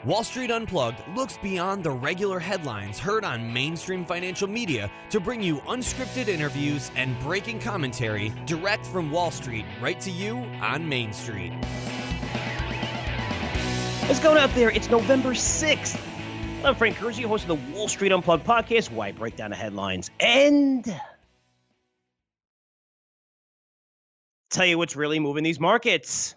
Wall Street Unplugged looks beyond the regular headlines heard on mainstream financial media to bring you unscripted interviews and breaking commentary direct from Wall Street right to you on Main Street. What's going out there? It's November 6th. I'm Frank Curzio, host of the Wall Street Unplugged podcast, where I break down the headlines and tell you what's really moving these markets.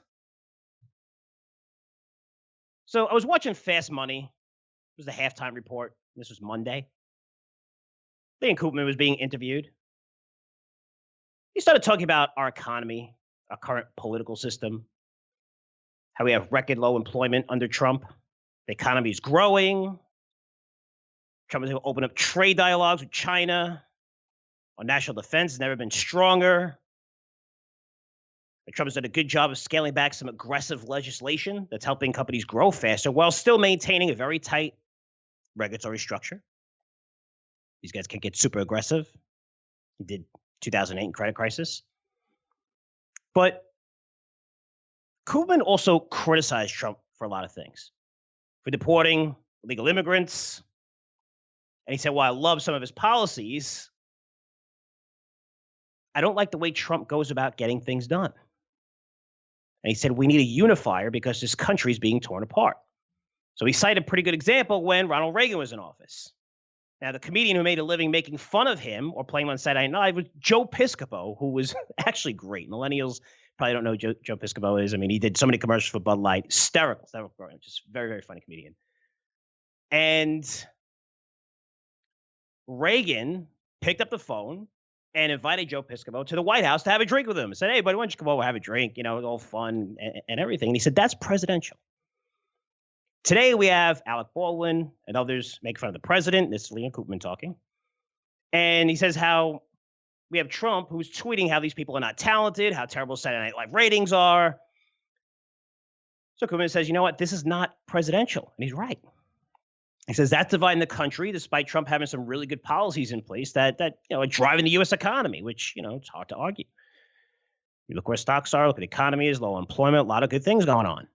So I was watching Fast Money. It was the halftime report. This was Monday. Leon Koopman was being interviewed. He started talking about our economy, our current political system, how we have record low employment under Trump. The economy is growing. Trump is going to open up trade dialogues with China. Our national defense has never been stronger. Trump has done a good job of scaling back some aggressive legislation that's helping companies grow faster while still maintaining a very tight regulatory structure. These guys can get super aggressive. He did 2008 credit crisis. But Koopman also criticized Trump for a lot of things. For deporting illegal immigrants. And he said, well, I love some of his policies. I don't like the way Trump goes about getting things done. And he said, we need a unifier because this country is being torn apart. So he cited a pretty good example when Ronald Reagan was in office. Now, the comedian who made a living making fun of him or playing on Saturday Night Live was Joe Piscopo, who was actually great. Millennials probably don't know who Joe Piscopo is. I mean, he did so many commercials for Bud Light. Hysterical, just very, very funny comedian. And Reagan picked up the phone and invited Joe Piscopo to the White House to have a drink with him. And said, hey, buddy, why don't you come over, have a drink? You know, it's all fun and everything. And he said, that's presidential. Today, we have Alec Baldwin and others make fun of the president. This is Leon Koopman talking. And he says how we have Trump, who's tweeting how these people are not talented, how terrible Saturday Night Live ratings are. So Koopman says, you know what? This is not presidential. And he's right. He says that's dividing the country, despite Trump having some really good policies in place that are driving the U.S. economy, which, it's hard to argue. You look where stocks are, look at the economy is, low employment, a lot of good things going on.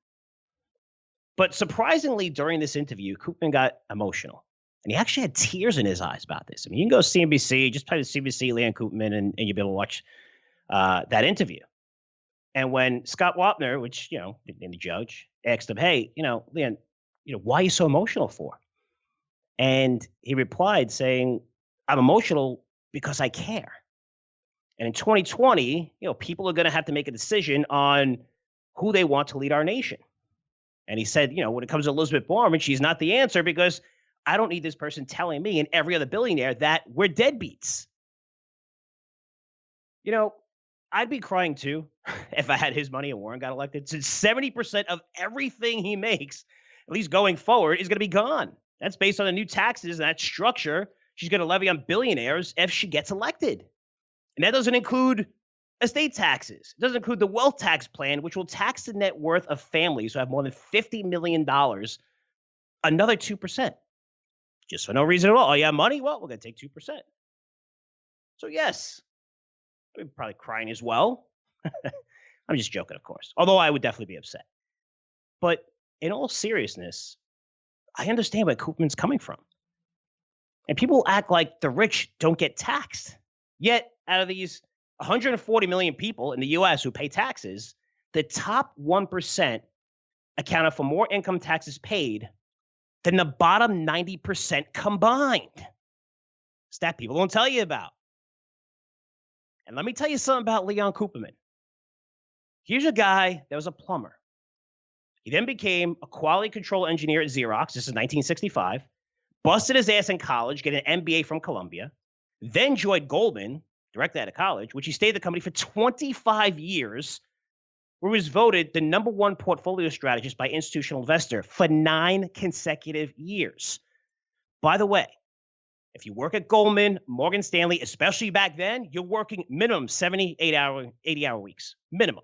But surprisingly, during this interview, Koopman got emotional. And he actually had tears in his eyes about this. I mean, you can go CNBC, just type CNBC, Leon Koopman, and you'll be able to watch that interview. And when Scott Wapner, which, the judge, asked him, hey, Leon, why are you so emotional for? And he replied saying, I'm emotional because I care. And in 2020, people are going to have to make a decision on who they want to lead our nation. And he said, when it comes to Elizabeth Warren, she's not the answer because I don't need this person telling me and every other billionaire that we're deadbeats. I'd be crying too if I had his money and Warren got elected. Since 70% of everything he makes, at least going forward, is going to be gone. That's based on the new taxes and that structure she's going to levy on billionaires if she gets elected. And that doesn't include estate taxes. It doesn't include the wealth tax plan, which will tax the net worth of families who have more than $50 million, another 2%. Just for no reason at all. Oh, you have money? Well, we're going to take 2%. So, yes, I'm probably crying as well. I'm just joking, of course. Although I would definitely be upset. But in all seriousness, I understand where Koopman's coming from. And people act like the rich don't get taxed. Yet, out of these 140 million people in the U.S. who pay taxes, the top 1% accounted for more income taxes paid than the bottom 90% combined. Stat people don't tell you about. And let me tell you something about Leon Koopman. Here's a guy that was a plumber. He then became a quality control engineer at Xerox. This is 1965. Busted his ass in college, get an MBA from Columbia. Then joined Goldman, directly out of college, which he stayed at the company for 25 years, where he was voted the number one portfolio strategist by Institutional Investor for 9 consecutive years. By the way, if you work at Goldman, Morgan Stanley, especially back then, you're working minimum 80-hour weeks. Minimum.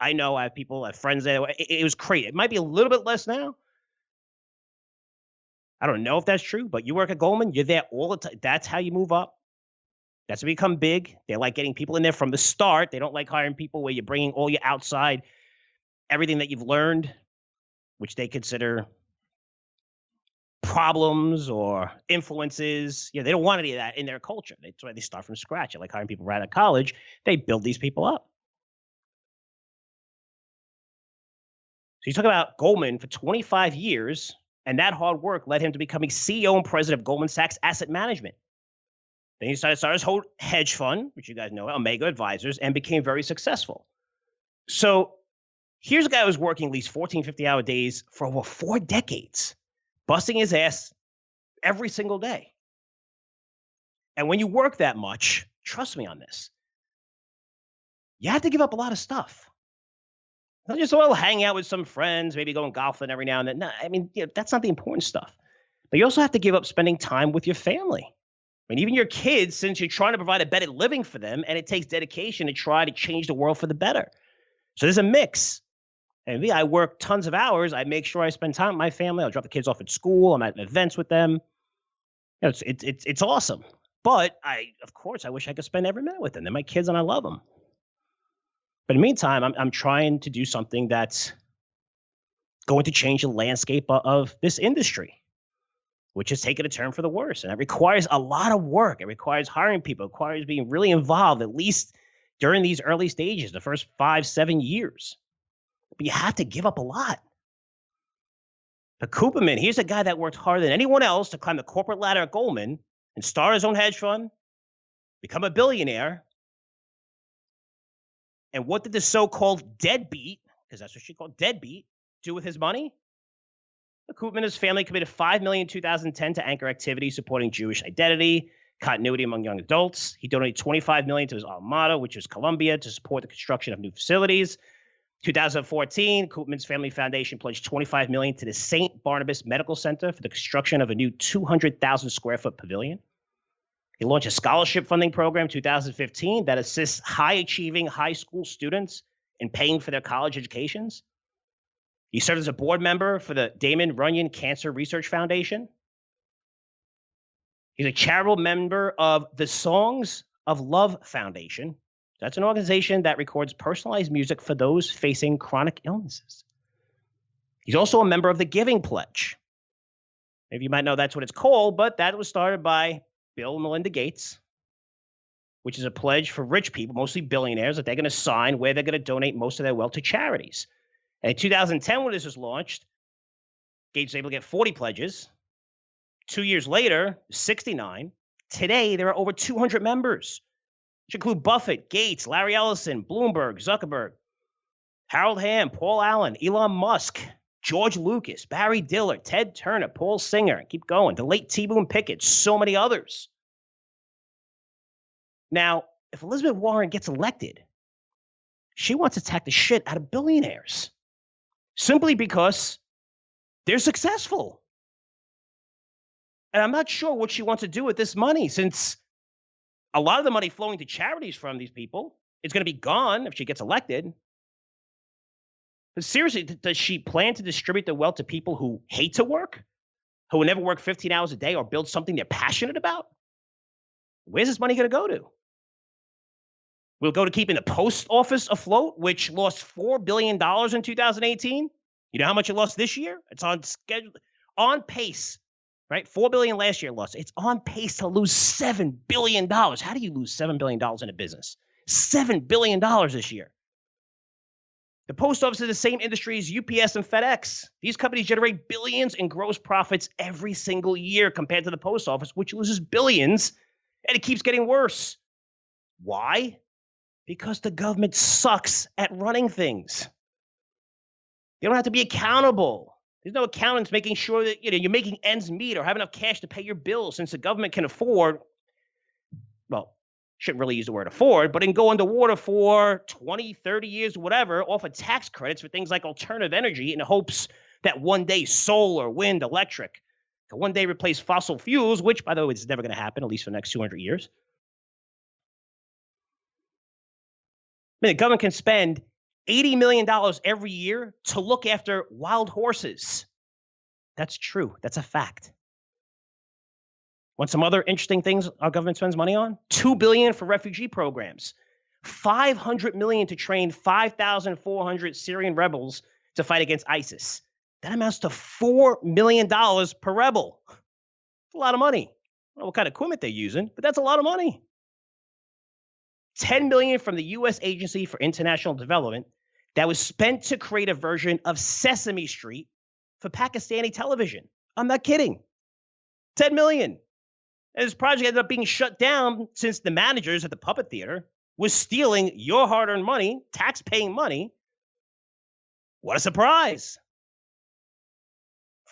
I know I have friends there. It was crazy. It might be a little bit less now. I don't know if that's true, but you work at Goldman, you're there all the time. That's how you move up. That's to become big. They like getting people in there from the start. They don't like hiring people where you're bringing all your outside, everything that you've learned, which they consider problems or influences. They don't want any of that in their culture. That's why they start from scratch. Like hiring people right out of college, they build these people up. So you talk about Goldman for 25 years, and that hard work led him to becoming CEO and president of Goldman Sachs Asset Management. Then he started his whole hedge fund, which you guys know, Omega Advisors, and became very successful. So here's a guy who was working at least 14, 50-hour days for over 4 decades, busting his ass every single day. And when you work that much, trust me on this, you have to give up a lot of stuff. Not just hang out with some friends, maybe going golfing every now and then. No, I mean, that's not the important stuff. But you also have to give up spending time with your family. I mean, even your kids, since you're trying to provide a better living for them, and it takes dedication to try to change the world for the better. So there's a mix. And me, I work tons of hours. I make sure I spend time with my family. I'll drop the kids off at school. I'm at events with them. It's awesome. But of course, I wish I could spend every minute with them. They're my kids, and I love them. But in the meantime, I'm trying to do something that's going to change the landscape of this industry, which has taken a turn for the worse. And it requires a lot of work. It requires hiring people. It requires being really involved, at least during these early stages, the first 5-7 years. But you have to give up a lot. But Cooperman, here's a guy that worked harder than anyone else to climb the corporate ladder at Goldman and start his own hedge fund, become a billionaire. And what did the so-called deadbeat, because that's what she called deadbeat, do with his money? Koopman and his family committed $5 million in 2010 to anchor activities supporting Jewish identity, continuity among young adults. He donated $25 million to his alma mater, which is Columbia, to support the construction of new facilities. 2014, Koopman's Family Foundation pledged $25 million to the St. Barnabas Medical Center for the construction of a new 200,000 square foot pavilion. He launched a scholarship funding program in 2015 that assists high-achieving high school students in paying for their college educations. He served as a board member for the Damon Runyon Cancer Research Foundation. He's a charitable member of the Songs of Love Foundation. That's an organization that records personalized music for those facing chronic illnesses. He's also a member of the Giving Pledge. Maybe you might know that's what it's called, but that was started by Bill and Melinda Gates, which is a pledge for rich people, mostly billionaires, that they're going to sign where they're going to donate most of their wealth to charities. And in 2010, when this was launched, Gates was able to get 40 pledges. 2 years later, 69. Today, there are over 200 members, which include Buffett, Gates, Larry Ellison, Bloomberg, Zuckerberg, Harold Hamm, Paul Allen, Elon Musk, George Lucas, Barry Diller, Ted Turner, Paul Singer, keep going, the late T. Boone Pickett, so many others. Now, if Elizabeth Warren gets elected, she wants to attack the shit out of billionaires simply because they're successful. And I'm not sure what she wants to do with this money, since a lot of the money flowing to charities from these people is going to be gone if she gets elected. But seriously, does she plan to distribute the wealth to people who hate to work, who will never work 15 hours a day or build something they're passionate about? Where's this money going to go to? Will it go to keeping the post office afloat, which lost $4 billion in 2018? You know how much it lost this year? It's on schedule, on pace, right? $4 billion last year lost. It's on pace to lose $7 billion. How do you lose $7 billion in a business? $7 billion this year. The post office is the same industry as UPS and FedEx. These companies generate billions in gross profits every single year compared to the post office, which loses billions, and it keeps getting worse. Why? Because the government sucks at running things. They don't have to be accountable. There's no accountants making sure that you're making ends meet or have enough cash to pay your bills, since the government can afford, well, shouldn't really use the word afford, but it can go underwater for 20, 30 years, whatever, offer tax credits for things like alternative energy in hopes that one day solar, wind, electric can one day replace fossil fuels, which, by the way, is never going to happen, at least for the next 200 years. I mean, the government can spend $80 million every year to look after wild horses. That's true. That's a fact. Want some other interesting things our government spends money on? $2 billion for refugee programs, $500 million to train 5,400 Syrian rebels to fight against ISIS, That amounts to $4 million per rebel. That's a lot of money. I don't know what kind of equipment they're using, but that's a lot of money. $10 million from the U.S. Agency for International Development that was spent to create a version of Sesame Street for Pakistani television. I'm not kidding. $10 million. And this project ended up being shut down since the managers at the puppet theater was stealing your hard-earned money, tax-paying money. What a surprise.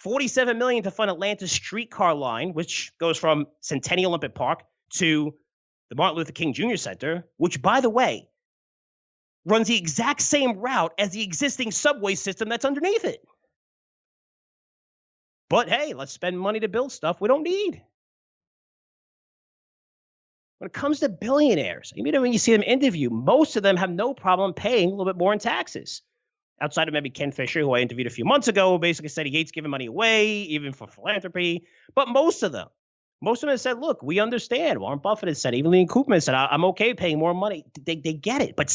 $47 million to fund Atlanta's streetcar line, which goes from Centennial Olympic Park to the Martin Luther King Jr. Center, which, by the way, runs the exact same route as the existing subway system that's underneath it. But hey, let's spend money to build stuff we don't need. When it comes to billionaires, even when you see them interview, most of them have no problem paying a little bit more in taxes. Outside of maybe Ken Fisher, who I interviewed a few months ago, who basically said he hates giving money away, even for philanthropy. But most of them have said, look, we understand. Warren Buffett has said, even Lee Koopman said, I'm okay paying more money. They get it. But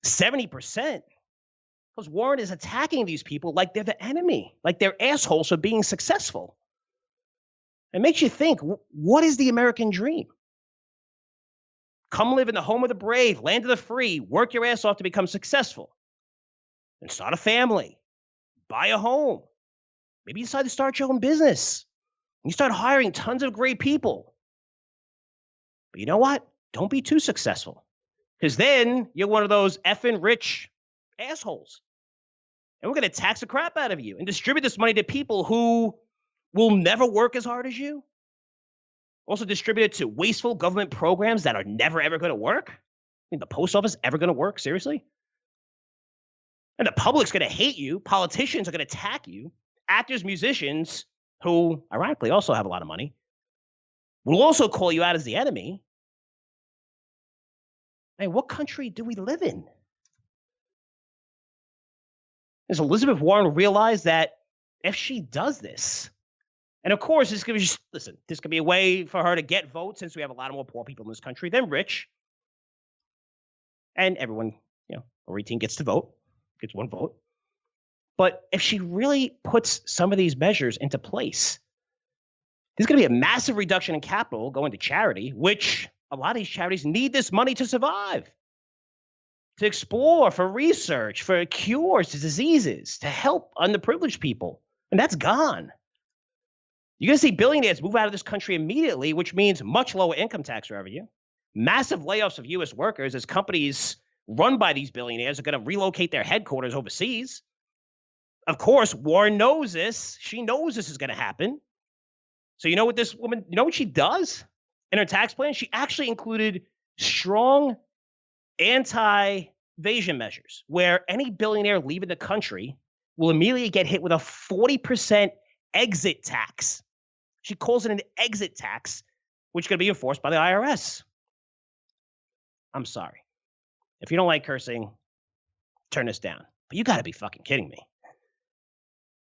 70%, because Warren is attacking these people like they're the enemy, like they're assholes for being successful. It makes you think, what is the American dream? Come live in the home of the brave, land of the free, work your ass off to become successful, and start a family, buy a home. Maybe you decide to start your own business. You start hiring tons of great people. But you know what? Don't be too successful, because then you're one of those effing rich assholes. And we're going to tax the crap out of you and distribute this money to people who will never work as hard as you. Also distribute it to wasteful government programs that are never, ever going to work. I mean, the post office ever going to work? Seriously? And the public's going to hate you. Politicians are going to attack you. Actors, musicians, who ironically also have a lot of money, will also call you out as the enemy. I mean, what country do we live in? Does Elizabeth Warren realize that if she does this, and of course, this could be this could be a way for her to get votes, since we have a lot more poor people in this country than rich. And everyone, over 18 gets to vote, gets one vote. But if she really puts some of these measures into place, there's going to be a massive reduction in capital going to charity, which a lot of these charities need this money to survive, to explore, for research, for cures to diseases, to help underprivileged people. And that's gone. You're going to see billionaires move out of this country immediately, which means much lower income tax revenue, massive layoffs of U.S. workers as companies run by these billionaires are going to relocate their headquarters overseas. Of course, Warren knows this. She knows this is going to happen. So you know what this woman, you know what she does in her tax plan? She actually included strong anti-evasion measures where any billionaire leaving the country will immediately get hit with a 40% exit tax. She calls it an exit tax, which is going to be enforced by the IRS. I'm sorry. If you don't like cursing, turn this down. But you got to be fucking kidding me.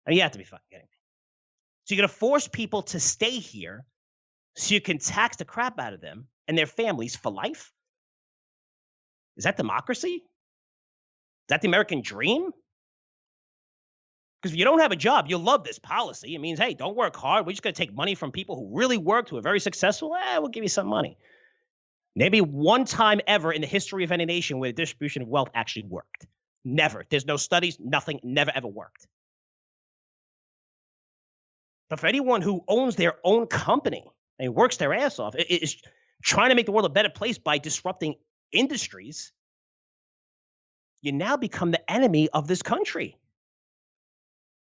I mean, you have to be fucking kidding me. So you're going to force people to stay here so you can tax the crap out of them and their families for life? Is that democracy? Is that the American dream? Because if you don't have a job, you'll love this policy. It means, hey, don't work hard. We're just going to take money from people who really worked, who are very successful. We'll give you some money. Maybe one time ever in the history of any nation where the distribution of wealth actually worked. Never. There's no studies, nothing, never ever worked. But for anyone who owns their own company and works their ass off, is trying to make the world a better place by disrupting industries, you now become the enemy of this country.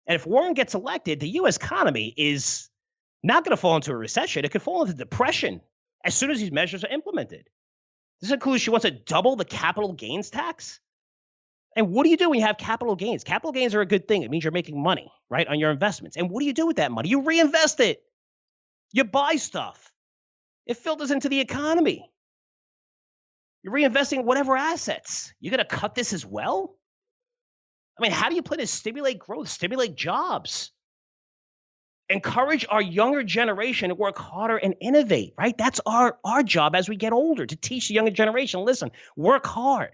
And if Warren gets elected, the U.S. economy is not going to fall into a recession. It could fall into depression as soon as these measures are implemented. This includes she wants to double the capital gains tax. And what do you do when you have capital gains? Capital gains are a good thing. It means you're making money, right, on your investments. And what do you do with that money? You reinvest it. You buy stuff. It filters into the economy. You're reinvesting whatever assets. You're going to cut this as well? I mean, how do you plan to stimulate growth, stimulate jobs? Encourage our younger generation to work harder and innovate, right? That's our job as we get older, to teach the younger generation, listen, work hard.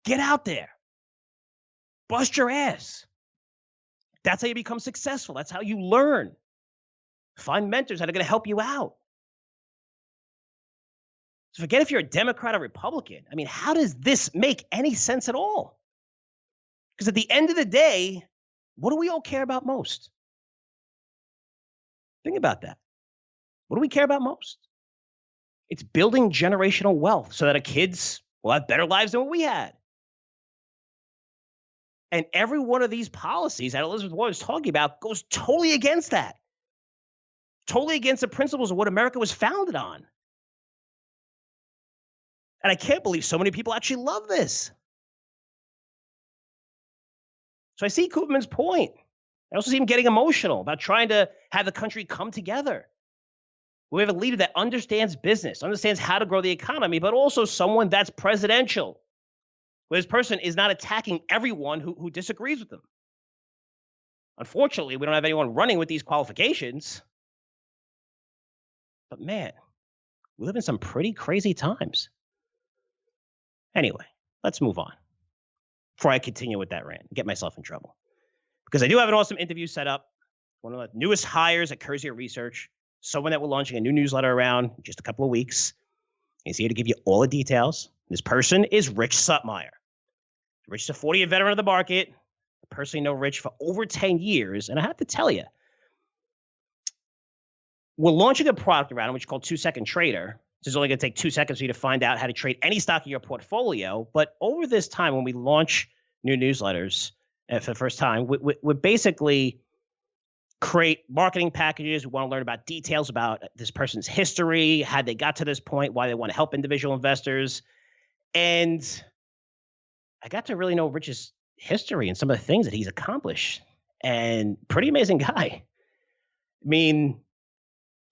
Get out there. Bust your ass. That's how you become successful. That's how you learn. Find mentors that are going to help you out. So forget if you're a Democrat or Republican. I mean, how does this make any sense at all? Because at the end of the day, what do we all care about most? Think about that. What do we care about most? It's building generational wealth so that our kids will have better lives than what we had. And every one of these policies that Elizabeth Warren is talking about goes totally against that. Totally against the principles of what America was founded on. And I can't believe so many people actually love this. So I see Koopman's point. I also see him getting emotional about trying to have the country come together. We have a leader that understands business, understands how to grow the economy, but also someone that's presidential. Where this person is not attacking everyone who disagrees with them. Unfortunately, we don't have anyone running with these qualifications. But man, we live in some pretty crazy times. Anyway, let's move on before I continue with that rant and get myself in trouble. Because I do have an awesome interview set up. One of the newest hires at Curzio Research, someone that we're launching a new newsletter around in just a couple of weeks. He's here to give you all the details. This person is Rich Suttmeier. Rich is a 40-year veteran of the market. I personally know Rich for over 10 years. And I have to tell you, we're launching a product around him, which is called 2-Second Trader. This is only going to take 2 seconds for you to find out how to trade any stock in your portfolio. But over this time, when we launch new newsletters for the first time, we basically create marketing packages. We want to learn about details about this person's history, how they got to this point, why they want to help individual investors. And I got to really know Rich's history and some of the things that he's accomplished. And pretty amazing guy. I mean,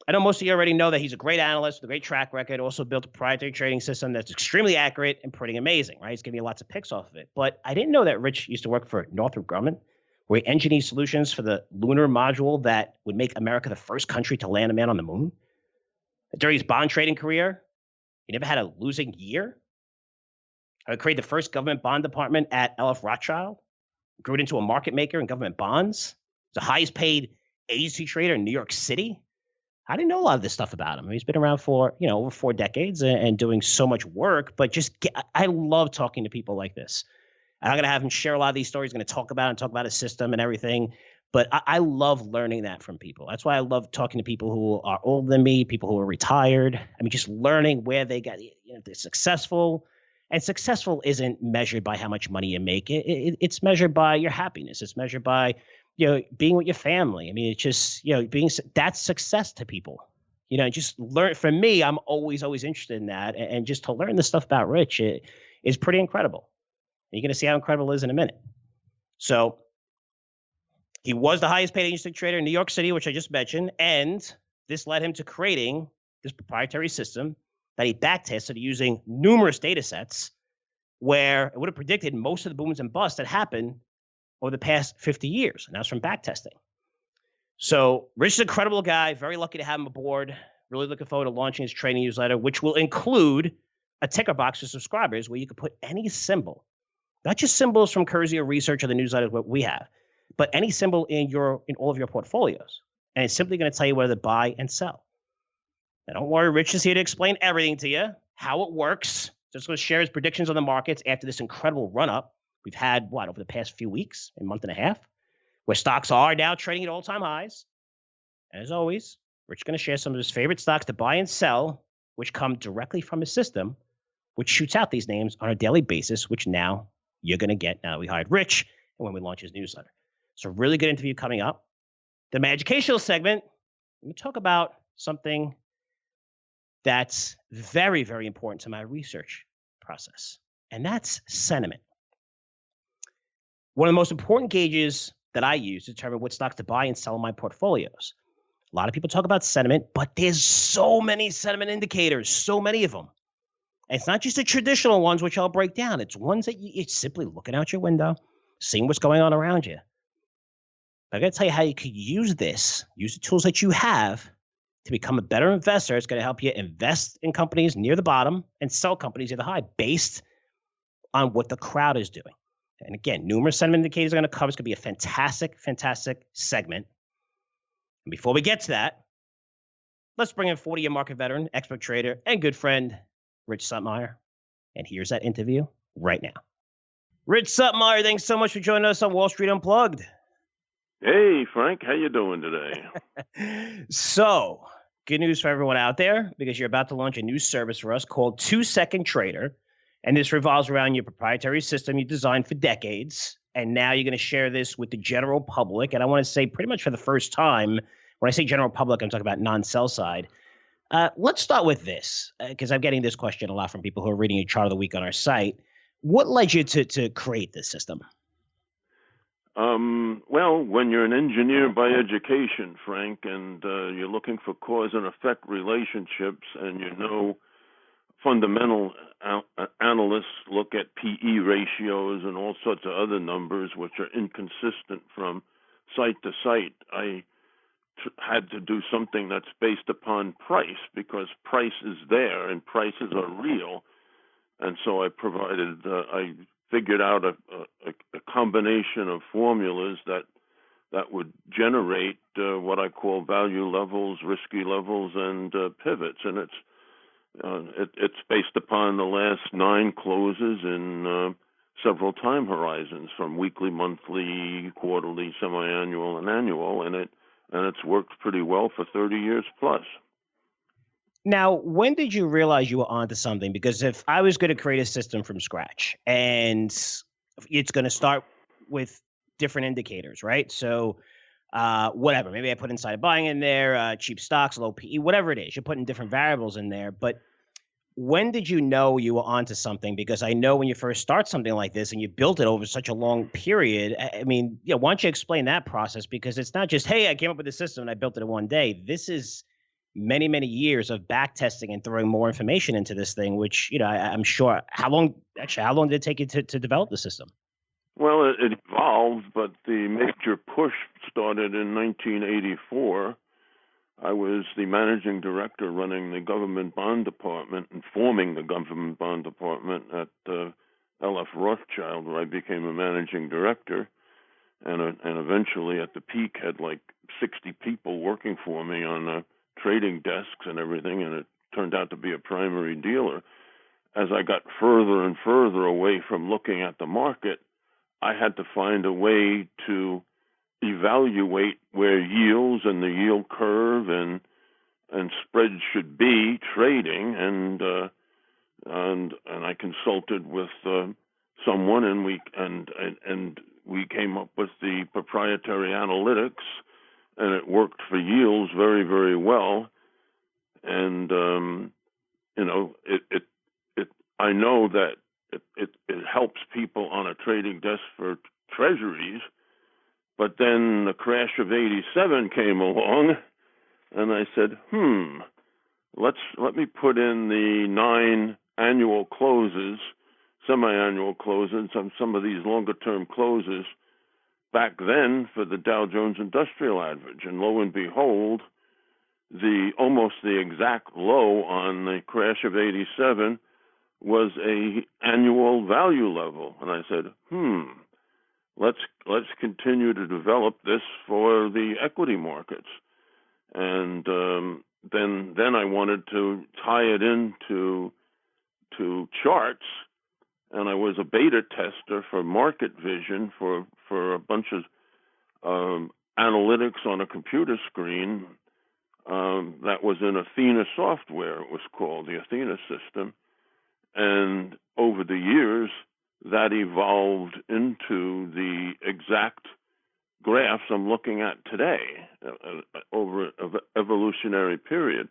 I know most of you already know that he's a great analyst with a great track record, also built a proprietary trading system that's extremely accurate and pretty amazing, right? He's giving you lots of picks off of it. But I didn't know that Rich used to work for Northrop Grumman, where he engineered solutions for the lunar module that would make America the first country to land a man on the moon. During his bond trading career, he never had a losing year. I created the first government bond department at L.F. Rothschild, grew it into a market maker in government bonds. He's the highest paid agency trader in New York City. I didn't know a lot of this stuff about him. He's been around for, over 4 decades and doing so much work, but I love talking to people like this. I'm going to have him share a lot of these stories. He's going to talk about his system and everything. But I love learning that from people. That's why I love talking to people who are older than me, people who are retired. I mean, just learning where they got, they're successful. And successful isn't measured by how much money you make. It's measured by your happiness. It's measured by, being with your family. I mean, it's just, that's success to people. Just learn. For me, I'm always interested in that. And just to learn the stuff about Rich is pretty incredible. You're going to see how incredible it is in a minute. So he was the highest paid agency trader in New York City, which I just mentioned. And this led him to creating this proprietary system that he backtested using numerous data sets where it would have predicted most of the booms and busts that happened over the past 50 years. And that's from backtesting. So Rich is an incredible guy. Very lucky to have him aboard. Really looking forward to launching his training newsletter, which will include a ticker box for subscribers where you can put any symbol, not just symbols from Curzio Research or the newsletter what we have, but any symbol in all of your portfolios. And it's simply going to tell you whether to buy and sell. Now, don't worry, Rich is here to explain everything to you, how it works. Just going to share his predictions on the markets after this incredible run-up we've had, over the past few weeks, a month and a half, where stocks are now trading at all-time highs. And as always, Rich is going to share some of his favorite stocks to buy and sell, which come directly from his system, which shoots out these names on a daily basis, which now you're going to get now that we hired Rich and when we launch his newsletter. So really good interview coming up. Then my educational segment, let me talk about something that's very, very important to my research process, and that's sentiment. One of the most important gauges that I use to determine what stocks to buy and sell in my portfolios. A lot of people talk about sentiment, but there's so many sentiment indicators, so many of them. And it's not just the traditional ones, which I'll break down. It's ones that it's simply looking out your window, seeing what's going on around you. But I got to tell you how you could use the tools that you have to become a better investor. It's going to help you invest in companies near the bottom and sell companies near the high based on what the crowd is doing. And again, numerous sentiment indicators are going to cover. It's going to be a fantastic, fantastic segment. And before we get to that, let's bring in 40-year market veteran, expert trader, and good friend, Rich Suttmeier. And here's that interview right now. Rich Suttmeier, thanks so much for joining us on Wall Street Unplugged. Hey, Frank, how you doing today? So, good news for everyone out there, because you're about to launch a new service for us called 2-Second Trader. And this revolves around your proprietary system you designed for decades. And now you're going to share this with the general public. And I want to say pretty much for the first time, when I say general public, I'm talking about non-sell side. Let's start with this, because I'm getting this question a lot from people who are reading your chart of the week on our site. What led you to create this system? Well, when you're an engineer by education, Frank, and you're looking for cause and effect relationships, and you know fundamental analysts look at PE ratios and all sorts of other numbers which are inconsistent from site to site, I had to do something that's based upon price, because price is there and prices are real. And so I figured out a combination of formulas that would generate what I call value levels, risky levels, and pivots. And it's based upon the last 9 closes in several time horizons, from weekly, monthly, quarterly, semi-annual, and annual, and it's worked pretty well for 30 years plus. Now, when did you realize you were onto something? Because if I was going to create a system from scratch, and it's going to start with different indicators, right? So whatever, maybe I put insider buying in there, cheap stocks, low PE, whatever it is, you're putting different variables in there. But when did you know you were onto something? Because I know when you first start something like this and you built it over such a long period, I mean, why don't you explain that process? Because it's not just, hey, I came up with a system and I built it in one day. This is many, many years of back testing and throwing more information into this thing, which, I'm sure, how long did it take you to develop the system? Well, it evolved, but the major push started in 1984. I was the managing director running the government bond department and forming the government bond department at L.F. Rothschild, where I became a managing director, and eventually at the peak had like 60 people working for me on trading desks and everything, and it turned out to be a primary dealer. As I got further and further away from looking at the market, I had to find a way to evaluate where yields and the yield curve and spreads should be trading, and I consulted with someone, and we came up with the proprietary analytics, and it worked for yields very, very well. And I know that it helps people on a trading desk for treasuries. But then the crash of '87 came along, and I said, let me put in the 9 annual closes, semi-annual closes, some of these longer-term closes back then for the Dow Jones Industrial Average. And lo and behold, almost the exact low on the crash of '87 was a annual value level. And I said, let's continue to develop this for the equity markets. And then I wanted to tie it into charts, and I was a beta tester for market vision for a bunch of analytics on a computer screen that was in Athena software, it was called, the Athena system. And over the years, that evolved into the exact graphs I'm looking at today over an evolutionary period.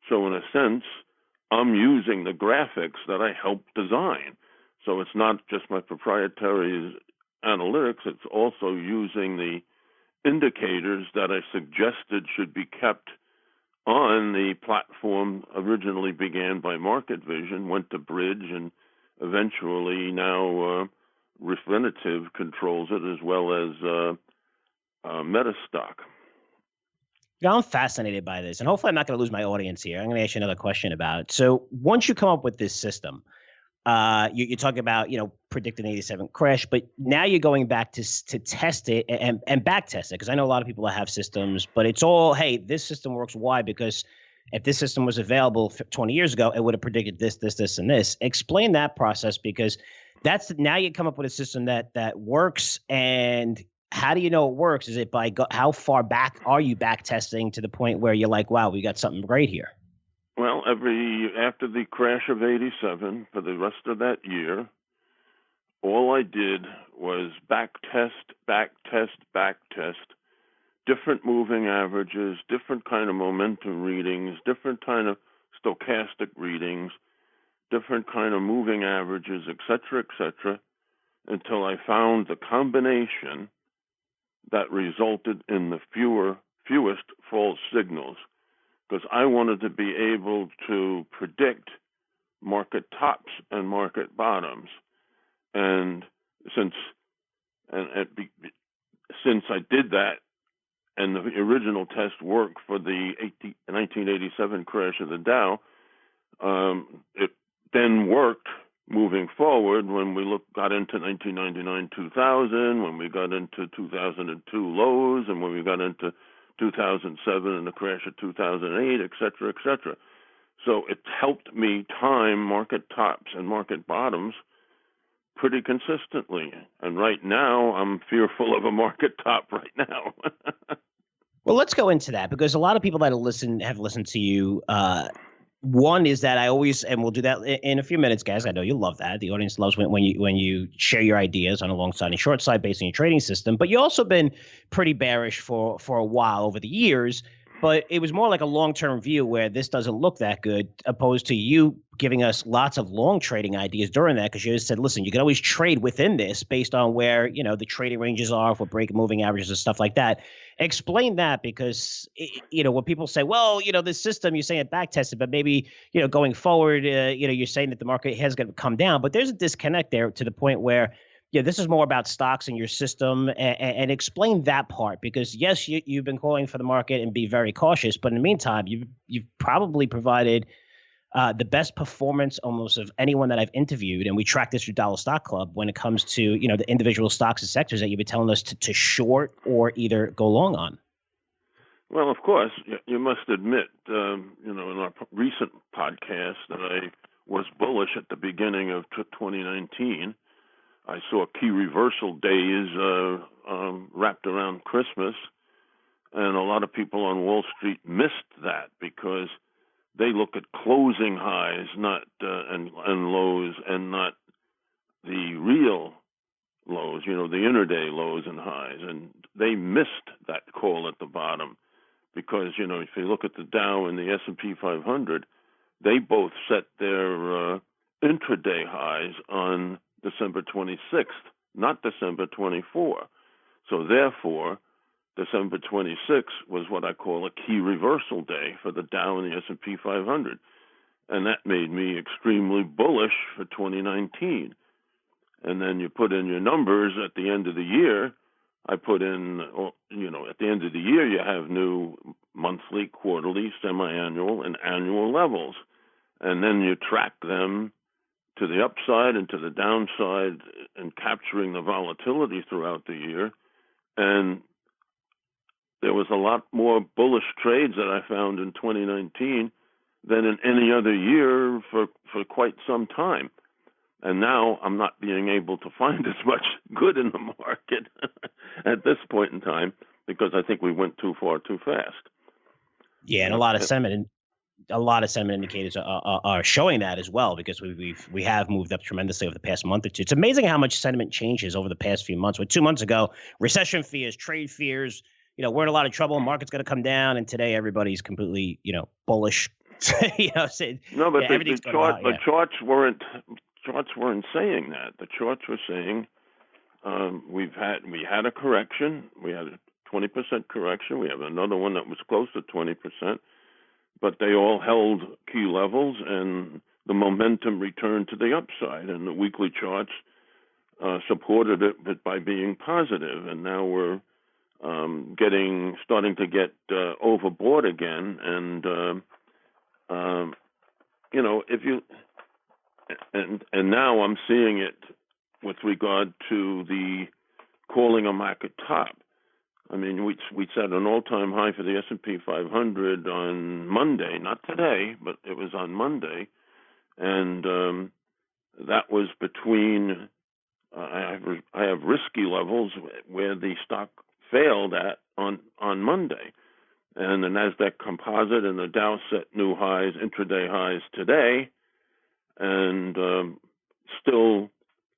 So in a sense, I'm using the graphics that I helped design. So it's not just my proprietary analytics, it's also using the indicators that I suggested should be kept on the platform originally began by Market Vision, went to Bridge, and eventually now Refinitiv controls it, as well as Metastock. I'm fascinated by this, and hopefully I'm not going to lose my audience here. I'm going to ask you another question about it. So once you come up with this system, You talk about, predict an 87 crash, but now you're going back to test it and back test it. Because I know a lot of people that have systems, but it's all, hey, this system works. Why? Because if this system was available 20 years ago, it would have predicted this, this, this, and this. Explain that process, because that's now you come up with a system that works. And how do you know it works? Is it by how far back are you back testing to the point where you're like, wow, we got something great here? Well, after the crash of 87, for the rest of that year, all I did was back test, different moving averages, different kind of momentum readings, different kind of stochastic readings, different kind of moving averages, et cetera, until I found the combination that resulted in the fewest false signals. Because I wanted to be able to predict market tops and market bottoms. And since I did that, and the original test worked for the 1987 crash of the Dow, it then worked moving forward when we got into 1999, 2000, when we got into 2002 lows, and when we got into 2007 and the crash of 2008, et cetera. So it helped me time market tops and market bottoms pretty consistently. And right now, I'm fearful of a market top right now. Well, let's go into that, because a lot of people that have listened to you. One is that I always, and we'll do that in a few minutes, guys. I know you love that. The audience loves when you share your ideas on a long side and short side based on your trading system. But you also been pretty bearish for a while over the years. But it was more like a long-term view where this doesn't look that good, opposed to you giving us lots of long trading ideas during that, because you just said, listen, you can always trade within this based on where, the trading ranges are for break moving averages and stuff like that. Explain that, because, when people say, well, this system, you're saying it back tested, but maybe, going forward, you're saying that the market has going to come down, but there's a disconnect there to the point where, this is more about stocks in your system, and explain that part, because yes, you've been calling for the market and be very cautious, but in the meantime, you've probably provided the best performance almost of anyone that I've interviewed, and we track this through Dollar Stock Club when it comes to the individual stocks and sectors that you've been telling us to short or either go long on. Well, of course, you must admit, in our recent podcast that I was bullish at the beginning of 2019. I saw key reversal days wrapped around Christmas, and a lot of people on Wall Street missed that because they look at closing highs, not and lows, and not the real lows. The intraday lows and highs, and they missed that call at the bottom because if you look at the Dow and the S&P 500, they both set their intraday highs on December 26th, not December 24. So therefore, December 26th was what I call a key reversal day for the Dow and the S&P 500. And that made me extremely bullish for 2019. And then you put in your numbers at the end of the year. I put in, at the end of the year, you have new monthly, quarterly, semi-annual, and annual levels. And then you track them to the upside and to the downside and capturing the volatility throughout the year. And there was a lot more bullish trades that I found in 2019 than in any other year for quite some time. And now I'm not being able to find as much good in the market at this point in time because I think we went too far too fast. Yeah, and a lot of sentiment indicators are showing that as well, because we have moved up tremendously over the past month or two. It's amazing how much sentiment changes over the past few months. With 2 months ago, recession fears, trade fears, we're in a lot of trouble, market's going to come down, and today everybody's completely, bullish. No, but the charts weren't saying that. The charts were saying we had a correction. We had a 20% correction. We have another one that was close to 20%. But they all held key levels, and the momentum returned to the upside. And the weekly charts supported it by being positive. And now we're starting to get overboard again. And if and now I'm seeing it with regard to the calling a market top. I mean, we set an all-time high for the S&P 500 on Monday, not today, but it was on Monday, and that was between. I have risky levels where the stock failed at on Monday, and the Nasdaq Composite and the Dow set new highs, intraday highs today, and still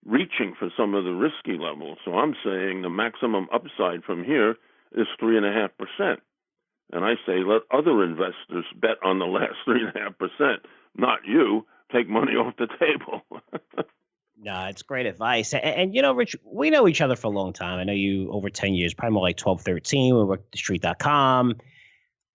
reaching for some of the risky levels. So I'm saying the maximum upside from here is 3.5%. And I say let other investors bet on the last 3.5%, not you. Take money off the table. No, it's great advice. And, you know, Rich, we know each other for a long time. I know you over 10 years, probably more like 12, 13. We worked at TheStreet.com.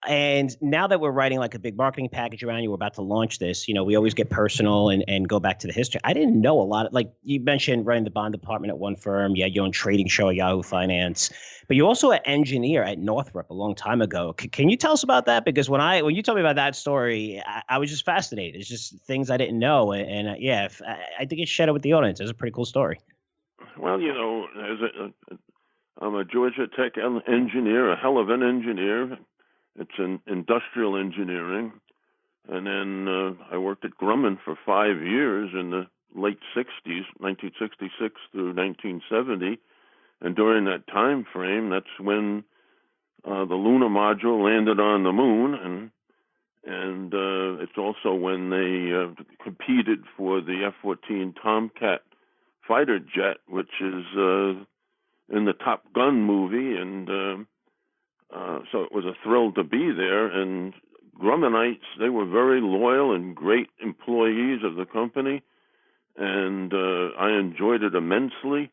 And now that we're writing like a big marketing package around you, we're about to launch this, you know, we always get personal and go back to the history. I didn't know a lot of, like you mentioned, running the bond department at one firm. You had your own trading show at Yahoo Finance, but you're also an engineer at Northrop a long time ago. Can you tell us about that? Because when you told me about that story, I was just fascinated. It's just things I didn't know. And yeah, I think it's shared it with the audience. It's a pretty cool story. Well, you know, I'm a Georgia Tech engineer, a hell of an engineer. It's in industrial engineering. And then I worked at Grumman for 5 years in the late 60s, 1966 through 1970. And during that time frame, that's when the lunar module landed on the moon. And it's also when they competed for the F-14 Tomcat fighter jet, which is in the Top Gun movie. And so it was a thrill to be there. And Grummanites, they were very loyal and great employees of the company. And I enjoyed it immensely.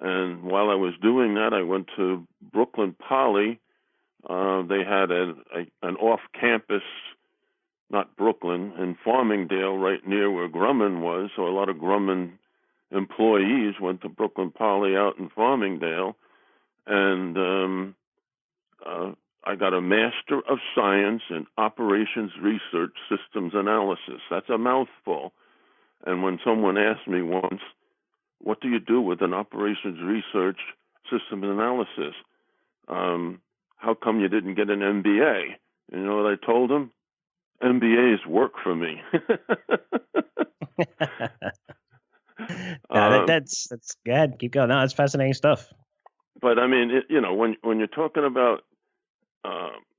And while I was doing that, I went to Brooklyn Poly. They had an off-campus, not Brooklyn, in Farmingdale, right near where Grumman was. So a lot of Grumman employees went to Brooklyn Poly out in Farmingdale. And I got a Master of Science in Operations Research Systems Analysis. That's a mouthful. And when someone asked me once, what do you do with an Operations Research Systems Analysis? How come you didn't get an MBA? You know what I told them? MBAs work for me. No, that's good. Keep going. No, that's fascinating stuff. But I mean, when you're talking about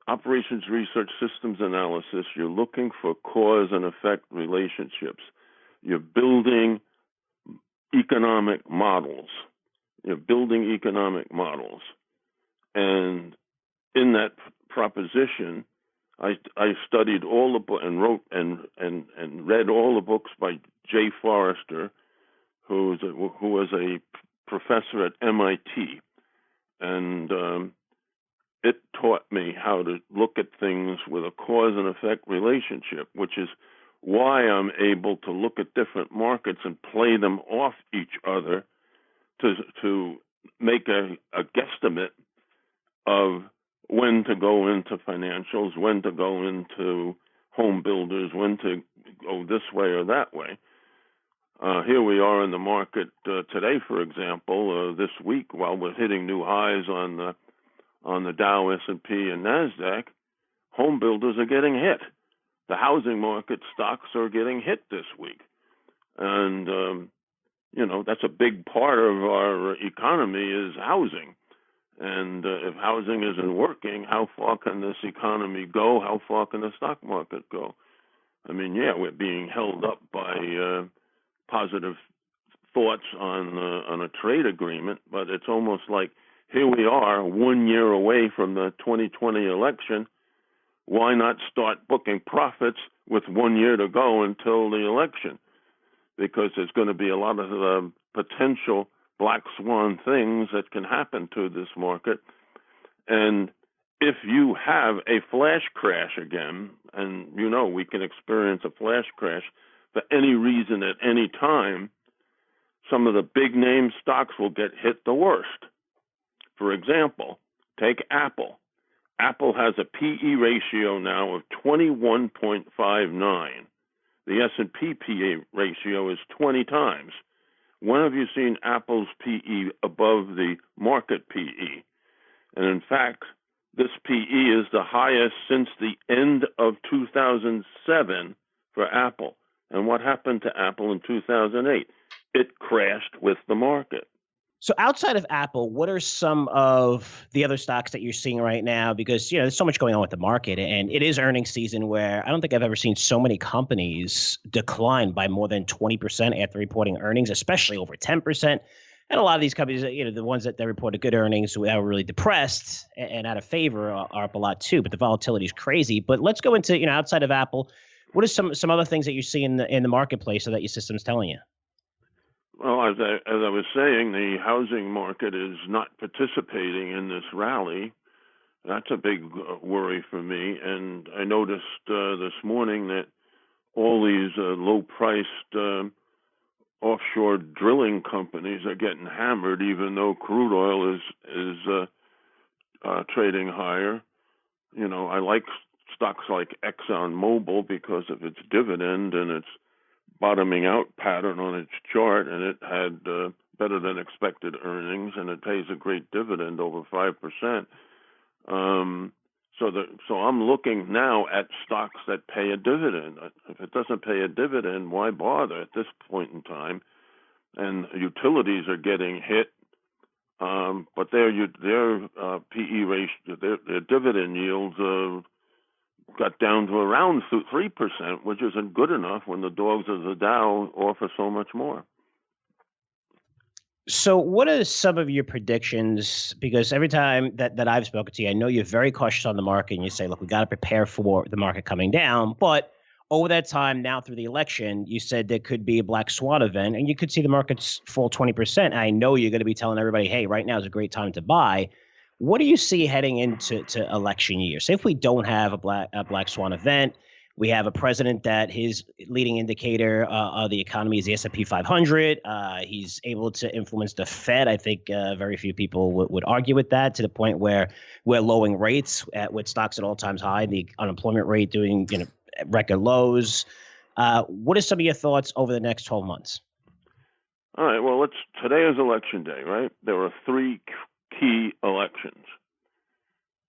operations research systems analysis, you're looking for cause and effect relationships. You're building economic models. And in that proposition, I studied all the books and wrote and read all the books by Jay Forrester, who was a professor at MIT, and it taught me how to look at things with a cause and effect relationship, which is why I'm able to look at different markets and play them off each other to make a guesstimate of when to go into financials, when to go into home builders, when to go this way or that way. Here we are in the market today, for example, this week, while we're hitting new highs on the Dow, S&P, and Nasdaq, home builders are getting hit. The housing market stocks are getting hit this week. And, that's a big part of our economy is housing. And if housing isn't working, how far can this economy go? How far can the stock market go? I mean, yeah, we're being held up by positive thoughts on a trade agreement, but it's almost like here we are 1 year away from the 2020 election. Why not start booking profits with 1 year to go until the election? Because there's going to be a lot of potential black swan things that can happen to this market. And if you have a flash crash again, and we can experience a flash crash for any reason at any time, some of the big name stocks will get hit the worst. For example, take Apple. Apple has a PE ratio now of 21.59. The S&P PE ratio is 20 times. When have you seen Apple's PE above the market PE? And in fact, this PE is the highest since the end of 2007 for Apple. And what happened to Apple in 2008? It crashed with the market. So outside of Apple, what are some of the other stocks that you're seeing right now? Because, there's so much going on with the market, and it is earnings season where I don't think I've ever seen so many companies decline by more than 20% after reporting earnings, especially over 10%. And a lot of these companies, the ones that reported good earnings that were really depressed and out of favor are up a lot too. But the volatility is crazy. But let's go into, outside of Apple, what are some other things that you see in the marketplace or that your system's telling you? Well, as I was saying, the housing market is not participating in this rally. That's a big worry for me. And I noticed this morning that all these low-priced offshore drilling companies are getting hammered, even though crude oil is trading higher. I like stocks like ExxonMobil because of its dividend and its bottoming out pattern on its chart, and it had better than expected earnings, and it pays a great dividend, over 5%. So I'm looking now at stocks that pay a dividend. If it doesn't pay a dividend, why bother at this point in time? And utilities are getting hit, but their PE ratio, their dividend yields got down to around 3%, which isn't good enough when the dogs of the Dow offer so much more. So what are some of your predictions? Because every time that I've spoken to you, I know you're very cautious on the market and you say, look, we got to prepare for the market coming down. But over that time, now through the election, you said there could be a black swan event and you could see the markets fall 20%. I know you're going to be telling everybody, hey, right now is a great time to buy. What do you see heading into election year? Say if we don't have a black swan event, we have a president that his leading indicator of the economy is the S&P 500. He's able to influence the Fed. I think very few people would argue with that, to the point where we're lowering rates with stocks at all times high, the unemployment rate doing record lows. What are some of your thoughts over the next 12 months? All right. Well, today is election day, right? There are three key elections,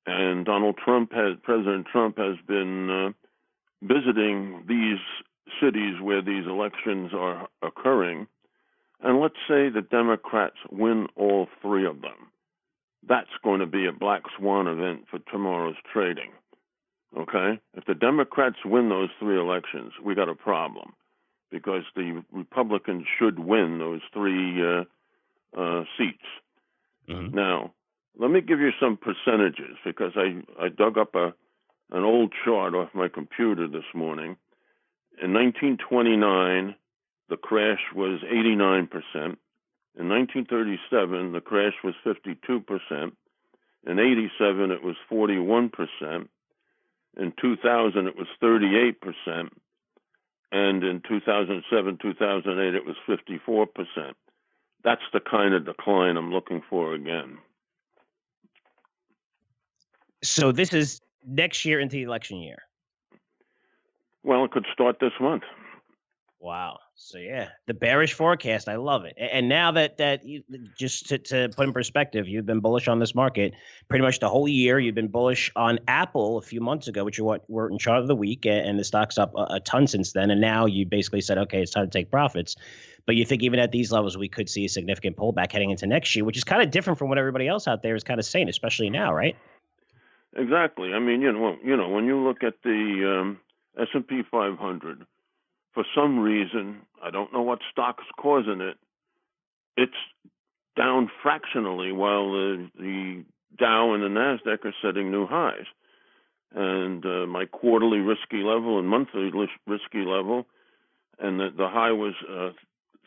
and President Trump has been visiting these cities where these elections are occurring, and let's say the Democrats win all three of them. That's going to be a black swan event for tomorrow's trading. Okay? If the Democrats win those three elections, we got a problem, because the Republicans should win those three seats. Mm-hmm. Now, let me give you some percentages, because I dug up an old chart off my computer this morning. In 1929, the crash was 89%. In 1937, the crash was 52%. In 87, it was 41%. In 2000, it was 38%. And in 2007, 2008, it was 54%. That's the kind of decline I'm looking for again. So this is next year into the election year? Well, it could start this month. Wow. So yeah, the bearish forecast, I love it. And now that you, just to put in perspective, you've been bullish on this market pretty much the whole year. You've been bullish on Apple a few months ago, which were in chart of the week, and the stock's up a ton since then. And now you basically said, okay, it's time to take profits. But you think even at these levels, we could see a significant pullback heading into next year, which is kind of different from what everybody else out there is kind of saying, especially now, right? Exactly. I mean, when you look at the S&P 500, for some reason, I don't know what stock's causing it, it's down fractionally while the Dow and the NASDAQ are setting new highs. And my quarterly risky level and monthly risky level, and the high was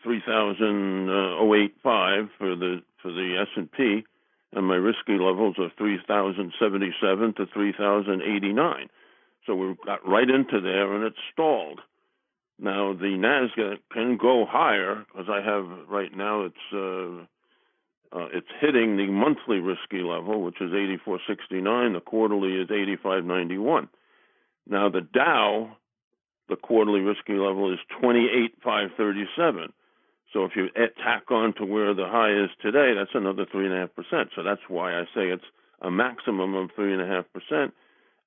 3,085 for the S&P, and my risky levels are 3,077 to 3,089. So we got right into there, and it stalled. Now, the NASDAQ can go higher, because I have right now it's hitting the monthly risky level, which is 84.69. The quarterly is 85.91. Now, the Dow the quarterly risky level is 28,537. So if you tack on to where the high is today, that's another 3.5%. So that's why I say it's a maximum of 3.5%.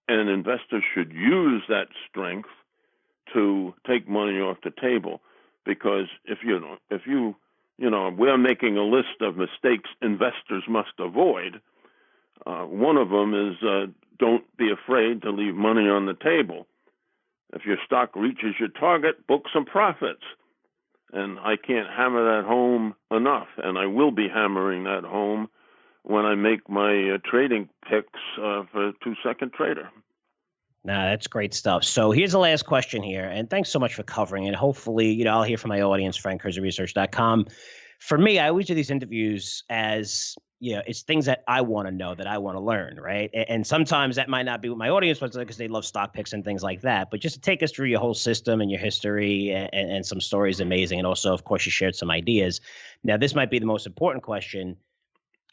And investors should use that strength to take money off the table, because if we're making a list of mistakes investors must avoid. One of them is don't be afraid to leave money on the table. If your stock reaches your target, book some profits. And I can't hammer that home enough, and I will be hammering that home when I make my trading picks for 2-second trader. Nah, that's great stuff. So here's the last question here, and thanks so much for covering it. Hopefully, I'll hear from my audience, FrankCurzioResearch.com. For me, I always do these interviews as, it's things that I want to know, that I want to learn, right? And sometimes that might not be what my audience wants, because they love stock picks and things like that. But just to take us through your whole system and your history and some stories, amazing. And also, of course, you shared some ideas. Now, this might be the most important question.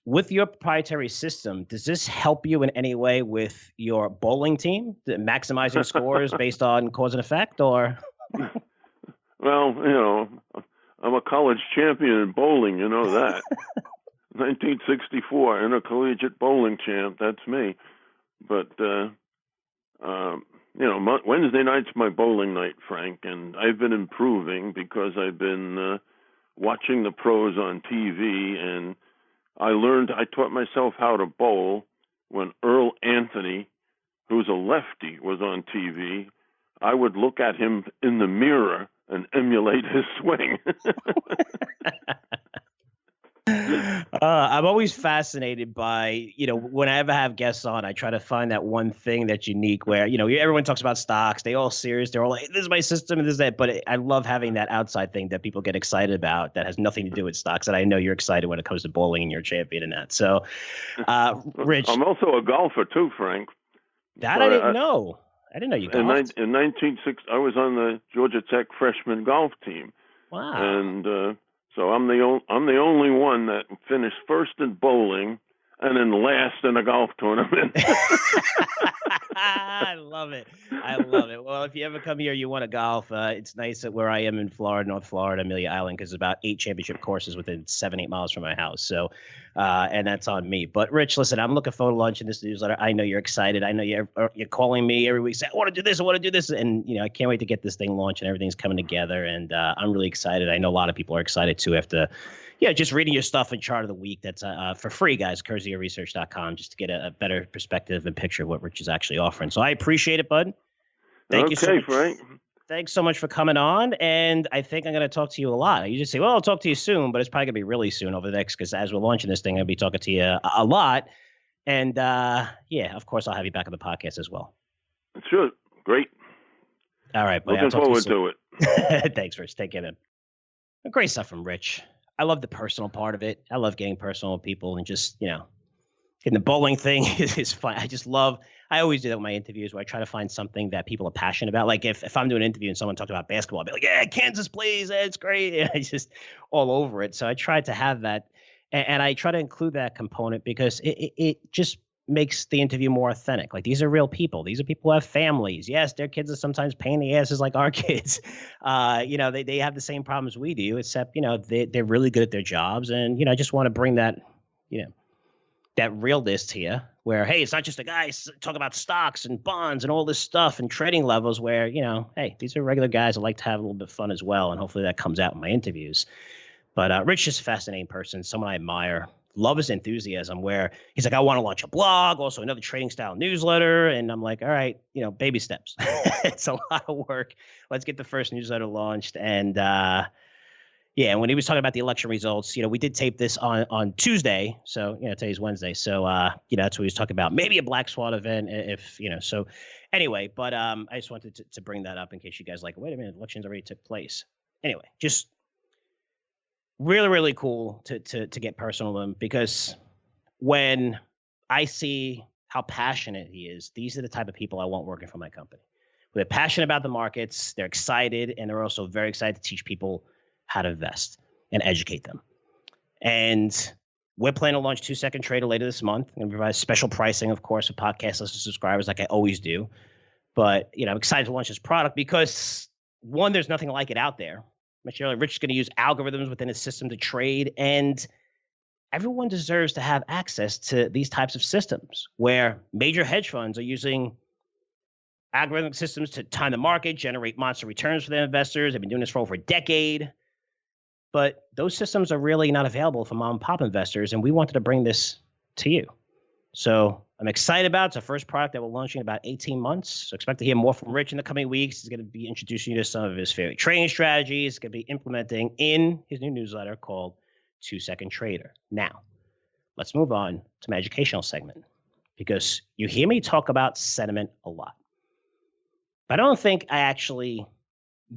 With your proprietary system, does this help you in any way with your bowling team, maximizing scores based on cause and effect, or? Well, I'm a college champion in bowling, you know that. 1964, intercollegiate bowling champ, that's me. But, Wednesday night's my bowling night, Frank, and I've been improving because I've been watching the pros on TV, and I taught myself how to bowl when Earl Anthony, who's a lefty, was on TV. I would look at him in the mirror and emulate his swing. I'm always fascinated by, when I ever have guests on, I try to find that one thing that's unique where, everyone talks about stocks. They all serious. They're all like, this is my system and this is that. But I love having that outside thing that people get excited about that has nothing to do with stocks. And I know you're excited when it comes to bowling and you're a champion in that. So, Rich. I'm also a golfer too, Frank. That I didn't know. I didn't know you golfed. In 1960, I was on the Georgia Tech freshman golf team. Wow. And so I'm the only one that finished first in bowling and then last in a golf tournament. I love it. Well, if you ever come here, you want to golf. It's nice that where I am in Florida, North Florida, Amelia Island, because there's about 8 championship courses within 7-8 miles from my house. So, and that's on me. But Rich, listen, I'm looking forward to launching this newsletter. I know you're excited. I know you're calling me every week saying, I want to do this. And, I can't wait to get this thing launched and everything's coming together. And I'm really excited. I know a lot of people are excited too after just reading your stuff in Chart of the Week. That's for free, guys, CurzioResearch.com, just to get a better perspective and picture of what Rich is actually offering. So I appreciate it, bud. Thank you so much. Frank. Thanks so much for coming on. And I think I'm going to talk to you a lot. You just say, well, I'll talk to you soon, but it's probably going to be really soon over the next, because as we're launching this thing, I'll be talking to you a lot. And of course, I'll have you back on the podcast as well. Sure. Great. All right. Looking forward to it. Thanks, Rich. Take care, man. Great stuff from Rich. I love the personal part of it. I love getting personal with people and just, getting the bowling thing is fun. I always do that with my interviews where I try to find something that people are passionate about. Like if I'm doing an interview and someone talks about basketball, I'll be like, yeah, Kansas plays. It's great. And I just all over it. So I try to have that. And I try to include that component because it just makes the interview more authentic. Like, these are real people. These are people who have families. Yes, their kids are sometimes pain in the asses like our kids. They have the same problems we do, except, they're really good at their jobs. And, I just want to bring that, that realness here where, hey, it's not just a guy talking about stocks and bonds and all this stuff and trading levels where, hey, these are regular guys that like to have a little bit of fun as well. And hopefully that comes out in my interviews. But Rich is a fascinating person, someone I admire. Love his enthusiasm where he's like, I want to launch a blog, also another trading style newsletter. And I'm like, all right, baby steps. It's a lot of work. Let's get the first newsletter launched. And and when he was talking about the election results, we did tape this on Tuesday. So, today's Wednesday. So, that's what he was talking about. Maybe a black swan event so anyway, but I just wanted to bring that up in case you guys like, wait a minute, elections already took place. Anyway, just really, really cool to get personal with him, because when I see how passionate he is, these are the type of people I want working for my company. They're passionate about the markets, they're excited, and they're also very excited to teach people how to invest and educate them. And we're planning to launch 2-Second Trader later this month. I'm going to provide special pricing, of course, for podcast listeners, subscribers, like I always do. But, I'm excited to launch this product because, one, there's nothing like it out there. Rich is going to use algorithms within his system to trade, and everyone deserves to have access to these types of systems where major hedge funds are using algorithmic systems to time the market, generate monster returns for their investors. They've been doing this for over a decade. But those systems are really not available for mom and pop investors, and we wanted to bring this to you. So I'm excited about it. It's the first product that we're launching in about 18 months. So expect to hear more from Rich in the coming weeks. He's going to be introducing you to some of his favorite trading strategies. He's going to be implementing in his new newsletter called 2-Second Trader. Now, let's move on to my educational segment, because you hear me talk about sentiment a lot. But I don't think I actually